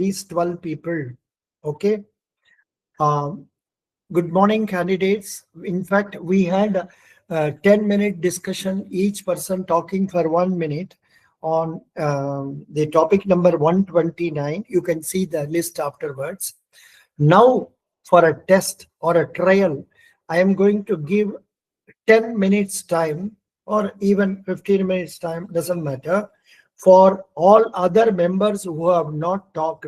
least 12 people. Okay. Good morning, candidates. In fact, we had a 10-minute discussion, each person talking for 1 minute on the topic number 129. You can see the list afterwards. Now, for a test or a trial, I am going to give 10 minutes time or even 15 minutes time, doesn't matter, for all other members who have not talked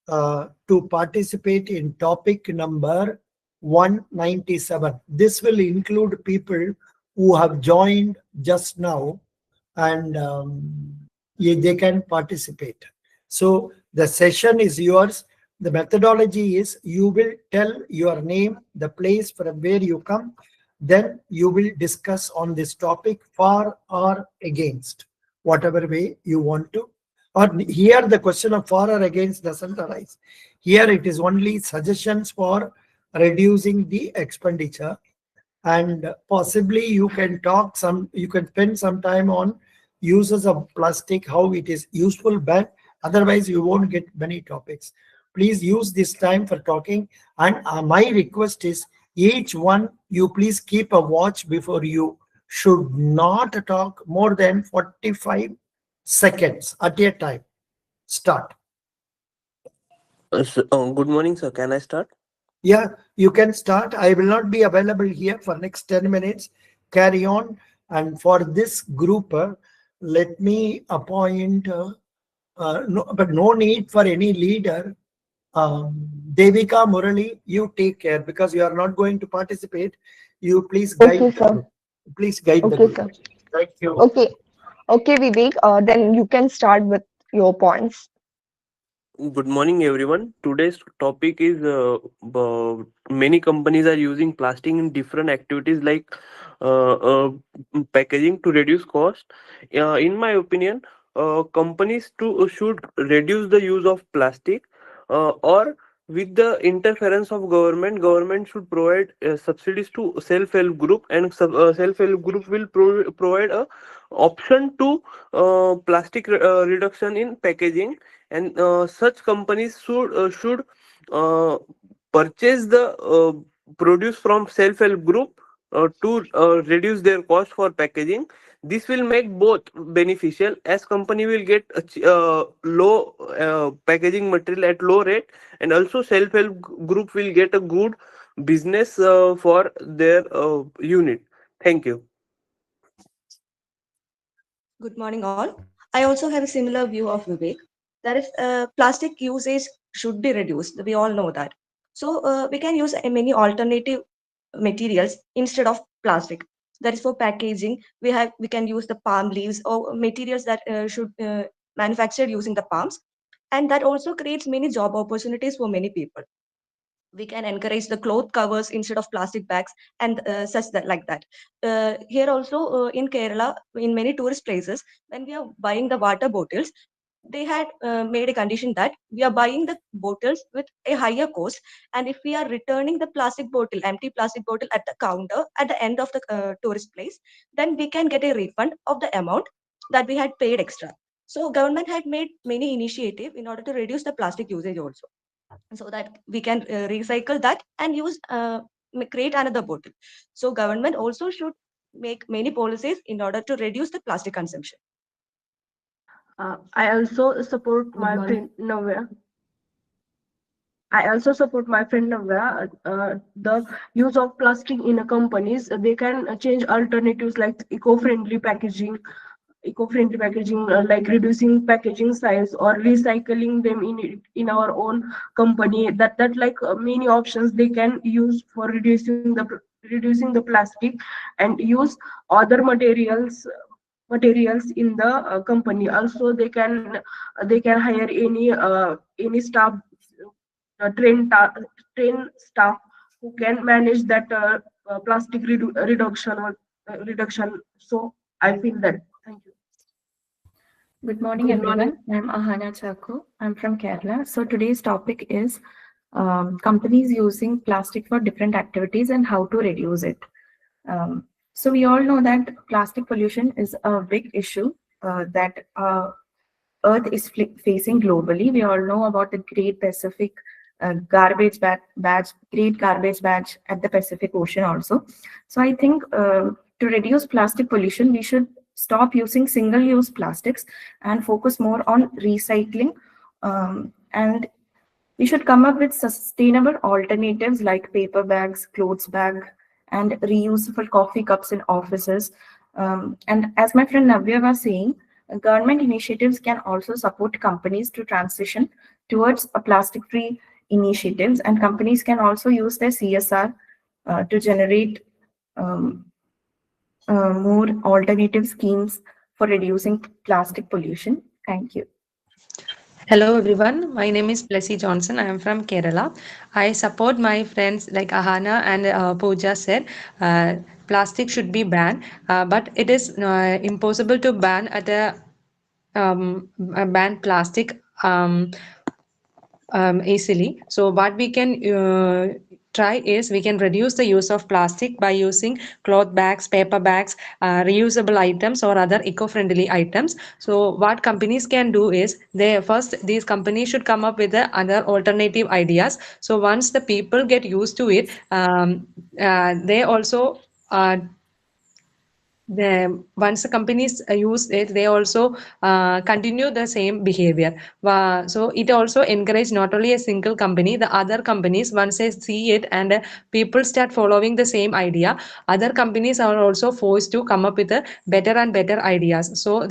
to participate in topic number 197. This will include people who have joined just now, and they can participate. So the session is yours. The methodology is you will tell your name, the place from where you come, then you will discuss on this topic for or against, whatever way you want to. Or here the question of for or against doesn't arise. Here it is only suggestions for reducing the expenditure, and possibly you can spend some time on uses of plastic, how it is useful, but otherwise you won't get many topics. Please use this time for talking, and my request is each one you please keep a watch before you should not talk more than 45 seconds at a time. Start. Good morning, sir. Can I start? Yeah, you can start. I will not be available here for next 10 minutes. Carry on. And for this group, let me appoint, but no need for any leader. Devika, Murali, you take care because you are not going to participate. You please guide Okay, the sir. group. Please guide the Okay, group. sir. Thank you. Okay. Okay, Vivek. Then you can start with your points. Good morning, everyone. Today's topic is many companies are using plastic in different activities like packaging to reduce cost. In my opinion, companies should reduce the use of plastic, or with the interference of government should provide subsidies to self-help group, and self-help group will provide a option to plastic reduction in packaging, and such companies should purchase the produce from self-help group to reduce their cost for packaging. This will make both beneficial, as company will get low packaging material at low rate, and also self-help group will get a good business for their unit. Thank you. Good morning, all. I also have a similar view of Vivek. That is, plastic usage should be reduced. We all know that. So we can use many alternative materials instead of plastic. That is, for packaging, we can use the palm leaves or materials that should manufactured using the palms, and that also creates many job opportunities for many people. We can encourage the cloth covers instead of plastic bags, and such that like that. Here also, in Kerala, in many tourist places, when we are buying the water bottles, they had made a condition that we are buying the bottles with a higher cost, and if we are returning the empty plastic bottle at the counter at the end of the tourist place, then we can get a refund of the amount that we had paid extra. So government had made many initiative in order to reduce the plastic usage also, so that we can recycle that and create another bottle. So government also should make many policies in order to reduce the plastic consumption. I also support my friend Navya. I also support my friend Navya. The use of plastic in companies, they can change alternatives like eco-friendly packaging, like reducing packaging size or recycling them in our own company. That like many options they can use for reducing the plastic, and use other materials in the company. Also, they can hire any staff, train staff who can manage that plastic reduction. So I feel that. Thank you. Good morning, everyone. I'm Ahana Chako. I'm from Kerala. So today's topic is companies using plastic for different activities and how to reduce it. So we all know that plastic pollution is a big issue that Earth is facing globally. We all know about the Great Pacific Great Garbage Badge at the Pacific Ocean also. So I think to reduce plastic pollution, we should stop using single-use plastics and focus more on recycling. And we should come up with sustainable alternatives like paper bags, clothes bag, and reusable coffee cups in offices. And as my friend Navya was saying, government initiatives can also support companies to transition towards a plastic-free initiatives, and companies can also use their CSR to generate more alternative schemes for reducing plastic pollution. Thank you. Hello everyone, my name is Plessy Johnson. I am from Kerala. I support my friends like Ahana and Pooja said, plastic should be banned, but it is impossible to ban at ban plastic easily. So what we can try is we can reduce the use of plastic by using cloth bags, paper bags, reusable items or other eco-friendly items. So what companies can do is these companies should come up with other alternative ideas. So once the people get used to it, they also once the companies use it, they also continue the same behavior. So it also encourage not only a single company, the other companies, once they see it and people start following the same idea, other companies are also forced to come up with better and better ideas. So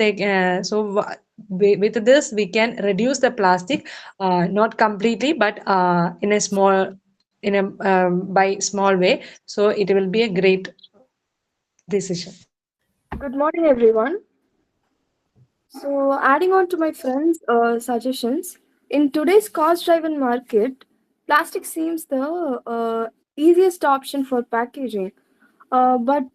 with this we can reduce the plastic, not completely, but in a small by small way. So it will be a great decision. Good morning, everyone. So, adding on to my friends' suggestions, in today's cost-driven market, plastic seems the easiest option for packaging, but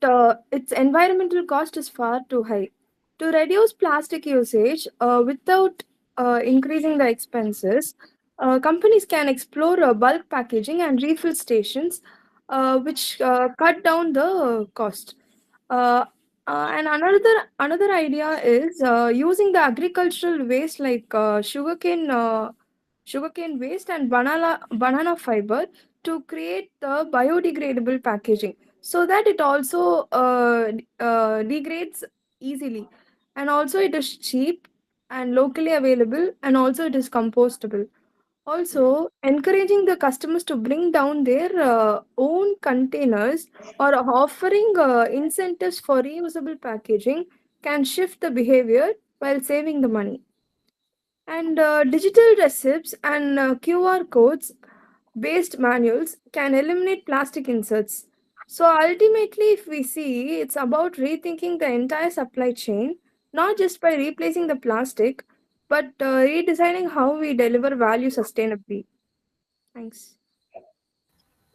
its environmental cost is far too high. To reduce plastic usage without increasing the expenses, companies can explore bulk packaging and refill stations, which cut down the cost. Uh, and another idea is using the agricultural waste like sugarcane waste and banana fiber to create the biodegradable packaging, so that it also degrades easily, and also it is cheap and locally available, and also it is compostable. Also, encouraging the customers to bring down their own containers or offering incentives for reusable packaging can shift the behavior while saving the money. And digital receipts and QR codes based manuals can eliminate plastic inserts. So ultimately, if we see, it's about rethinking the entire supply chain, not just by replacing the plastic, but redesigning how we deliver value sustainably. Thanks.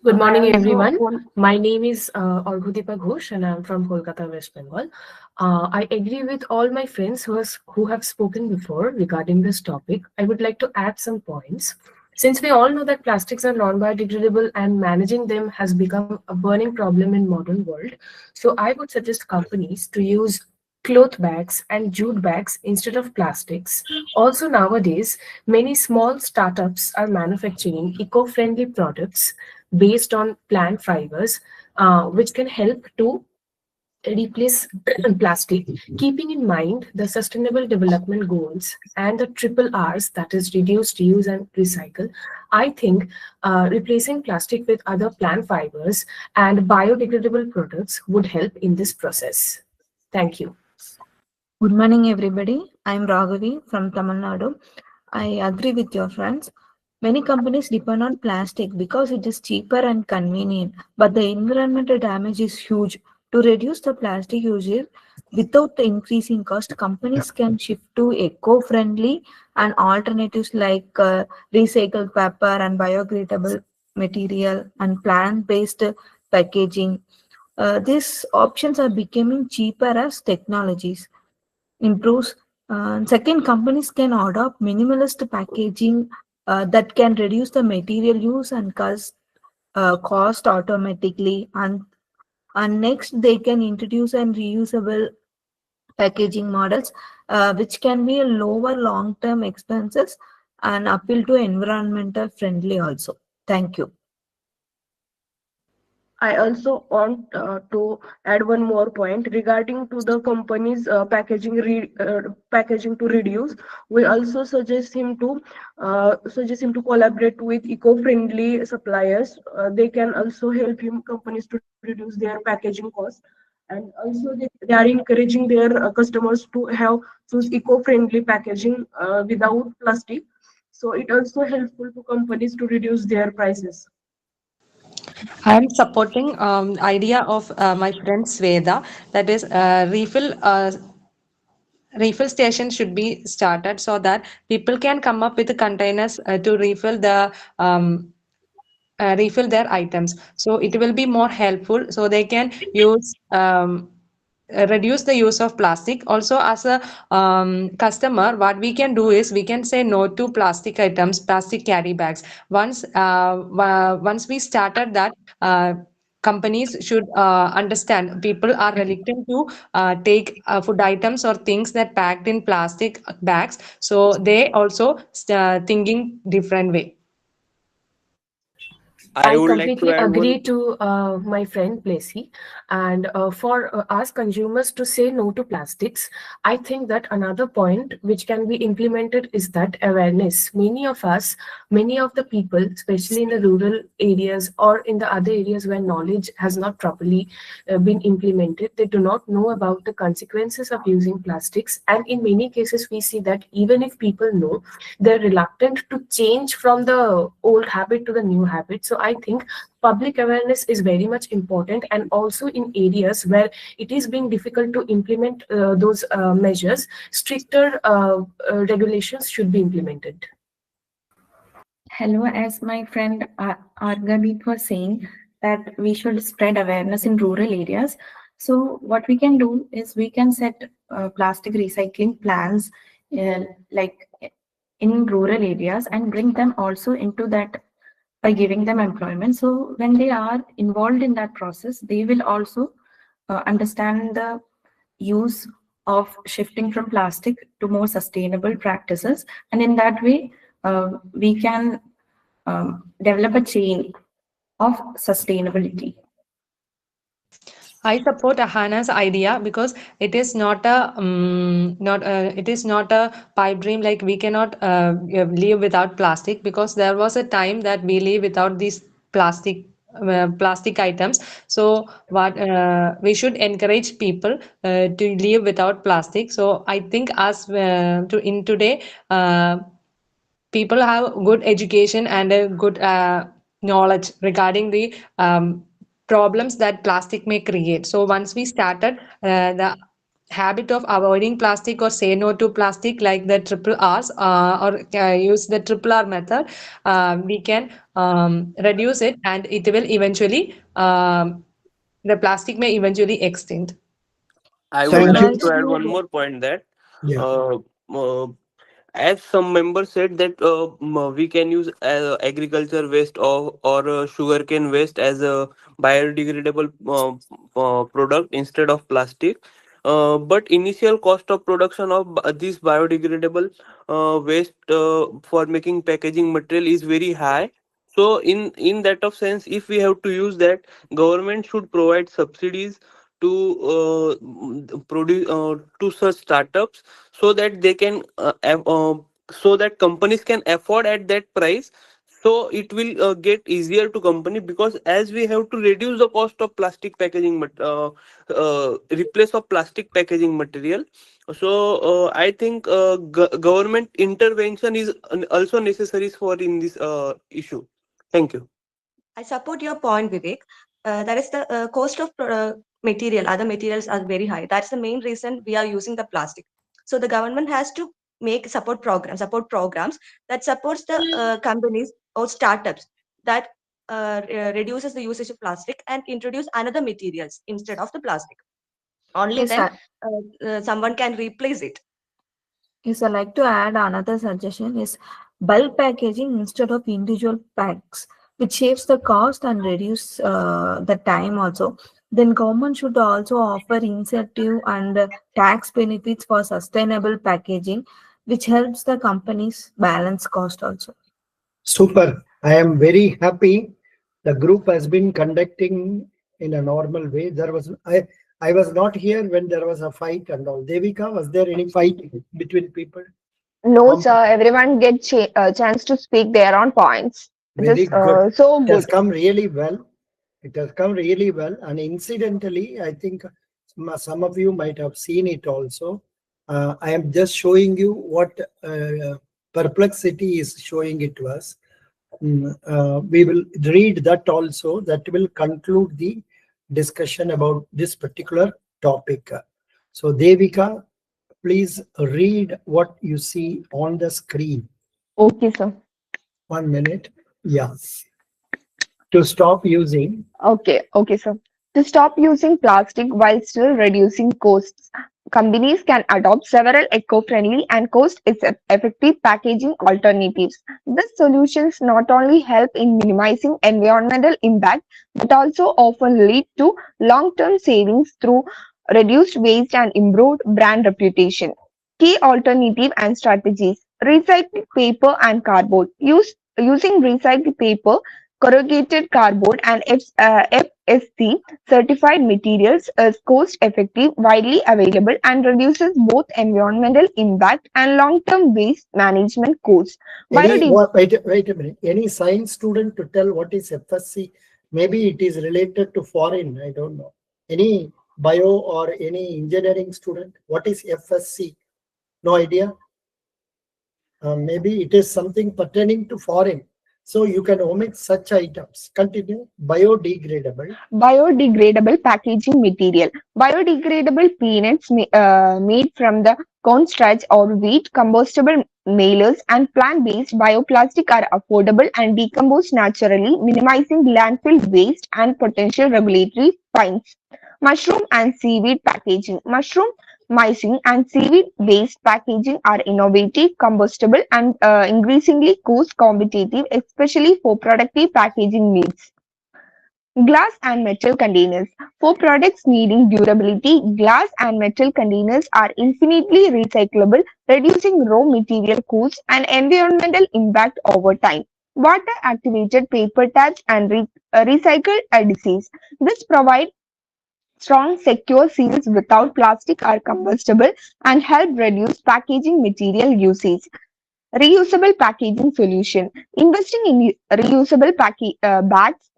Good morning, I also everyone. want My name is Arghudipa Ghosh, and I'm from Kolkata, West Bengal. I agree with all my friends who have spoken before regarding this topic. I would like to add some points. Since we all know that plastics are non-biodegradable and managing them has become a burning problem in modern world, so I would suggest companies to use cloth bags and jute bags instead of plastics. Also nowadays, many small startups are manufacturing eco-friendly products based on plant fibers, which can help to replace plastic, keeping in mind the sustainable development goals and the triple R's, that is reduce, reuse, and recycle. I think replacing plastic with other plant fibers and biodegradable products would help in this process. Thank you. Good morning, everybody. I'm Raghavi from Tamil Nadu. I agree with your friends. Many companies depend on plastic because it is cheaper and convenient, but the environmental damage is huge. To reduce the plastic usage without the increasing cost, companies can shift to eco-friendly and alternatives like recycled paper and biodegradable material and plant-based packaging. These options are becoming cheaper as technologies improves. Second, companies can adopt minimalist packaging that can reduce the material use and cost automatically. And next, they can introduce and reusable packaging models, which can be a lower long-term expenses and appeal to environmental friendly also. Thank you. I also want to add one more point regarding to the company's packaging to reduce. We also suggest him to collaborate with eco-friendly suppliers. They can also help him companies to reduce their packaging cost, and also they are encouraging their customers to have choose eco-friendly packaging without plastic. So it also helpful to companies to reduce their prices. I am supporting idea of my friend Sweda, that is refill station should be started so that people can come up with the containers to refill their items. So it will be more helpful, so they can use reduce the use of plastic. Also, as a customer, what we can do is we can say no to plastic items, plastic carry bags. Once we started that, companies should understand people are reluctant to take food items or things that packed in plastic bags, so they also thinking different way. I I would like to completely add one. agree to my friend Plessy. And for us consumers to say no to plastics, I think that another point which can be implemented is that awareness. Many of the people, especially in the rural areas or in the other areas where knowledge has not properly been implemented, they do not know about the consequences of using plastics. And in many cases, we see that even if people know, they're reluctant to change from the old habit to the new habit. So I think public awareness is very much important, and also in areas where it is being difficult to implement those measures, stricter regulations should be implemented. Hello, as my friend Argabit was saying, that we should spread awareness in rural areas. So what we can do is we can set plastic recycling plans like in rural areas and bring them also into that by giving them employment. So when they are involved in that process, they will also understand the use of shifting from plastic to more sustainable practices. And in that way, we can develop a chain of sustainability. I support Ahana's idea because it is not a pipe dream, like we cannot live without plastic, because there was a time that we live without these plastic items. So what we should encourage people to live without plastic. So I think as in today, people have good education and a good knowledge regarding the problems that plastic may create. So once we started the habit of avoiding plastic or say no to plastic, like the triple R's, or use the triple R method, we can reduce it, and it will eventually the plastic may eventually extinct. I would Thank like you. to add Also, one more point that Yeah. uh, uh, as some members said that we can use agriculture waste or sugarcane waste as a biodegradable product instead of plastic. But initial cost of production of this biodegradable waste for making packaging material is very high. So in that of sense, if we have to use that, government should provide subsidies to produce to such startups, so that they can so that companies can afford at that price. So it will get easier to company, because as we have to reduce the cost of plastic packaging replace of plastic packaging material. So I think government intervention is also necessary for in this issue. Thank you. I support your point, Vivek. That is the cost of material, other materials are very high. That's the main reason we are using the plastic. So the government has to make support programs that supports the companies or startups that reduces the usage of plastic and introduce another materials instead of the plastic. Only yes, then someone can replace it. yes, I like to add another suggestion is bulk packaging instead of individual packs, which saves the cost and reduce the time also. then government should also offer incentive and tax benefits for sustainable packaging, which helps the companies balance cost also. Super. I am very happy. The group has been conducting in a normal way. I was not here when there was a fight and all. Devika, was there any fight between people? No, sir. Everyone get chance to speak their own points. It Very is good. so It has good. come really well. It has come really well. And incidentally, I think some of you might have seen it also. I am just showing you what Perplexity is showing it to us. We will read that also. That will conclude the discussion about this particular topic. So Devika, please read what you see on the screen. Okay, sir. 1 minute. Yeah. To stop using. Okay, sir. To stop using plastic while still reducing costs, companies can adopt several eco-friendly and cost-effective packaging alternatives. These solutions not only help in minimizing environmental impact, but also often lead to long-term savings through reduced waste and improved brand reputation. Key alternative and strategies: recycled paper and cardboard. Using recycled paper, corrugated cardboard, and FSC certified materials is cost effective, widely available, and reduces both environmental impact and long-term waste management costs. Wait a minute. Any science student to tell what is FSC? Maybe it is related to foreign. I don't know. Any bio or any engineering student? What is FSC? No idea. Maybe it is something pertaining to foreign. So you can omit such items. Continue. Biodegradable. Biodegradable packaging material. Biodegradable peanuts made from the cornstarch or wheat, compostable mailers, and plant-based bioplastic are affordable and decompose naturally, minimizing landfill waste and potential regulatory fines. Mushroom and seaweed packaging. Mushroom, mycin, and seaweed-based packaging are innovative, compostable, and increasingly cost competitive, especially for productive packaging needs. Glass and metal containers. For products needing durability, glass and metal containers are infinitely recyclable, reducing raw material costs and environmental impact over time. Water-activated paper tabs and recycled adhesives. This provides strong, secure seals without plastic are combustible and help reduce packaging material usage. Reusable packaging solution. Investing in reusable bags,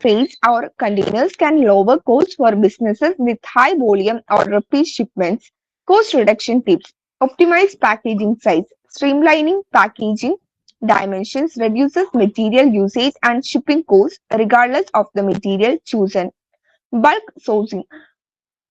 crates, or containers can lower costs for businesses with high volume or repeat shipments. Cost reduction tips. Optimize packaging size. Streamlining packaging dimensions reduces material usage and shipping costs regardless of the material chosen. Bulk sourcing.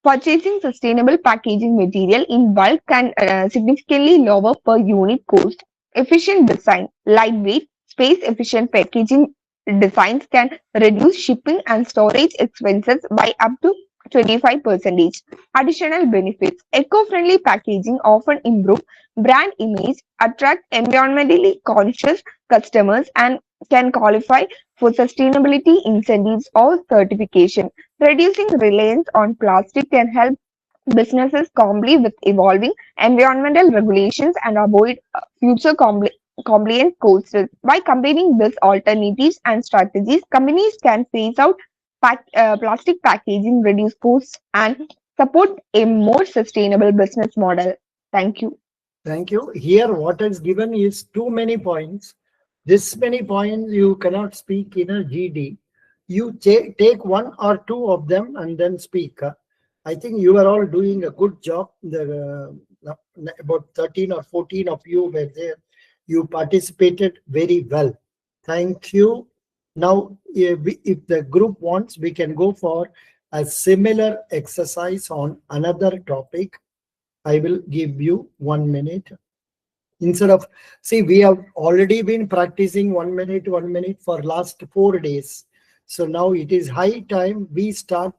Purchasing sustainable packaging material in bulk can significantly lower per unit cost. Efficient design. Lightweight, space-efficient packaging designs can reduce shipping and storage expenses by up to 25%. Additional benefits. Eco-friendly packaging often improve brand image, attract environmentally conscious customers, and can qualify for sustainability incentives or certification. Reducing reliance on plastic can help businesses comply with evolving environmental regulations and avoid future compliance costs. By combining these alternatives and strategies, companies can phase out plastic packaging, reduce costs, and support a more sustainable business model. Thank you. Thank you. Here, what is given is too many points. This many points you cannot speak in a GD. You take one or two of them and then speak. I think you are all doing a good job. About 13 or 14 of you were there. You participated very well. Thank you. Now, if the group wants, we can go for a similar exercise on another topic. I will give you 1 minute. Instead of, see, we have already been practicing 1 minute for last 4 days. So now it is high time we start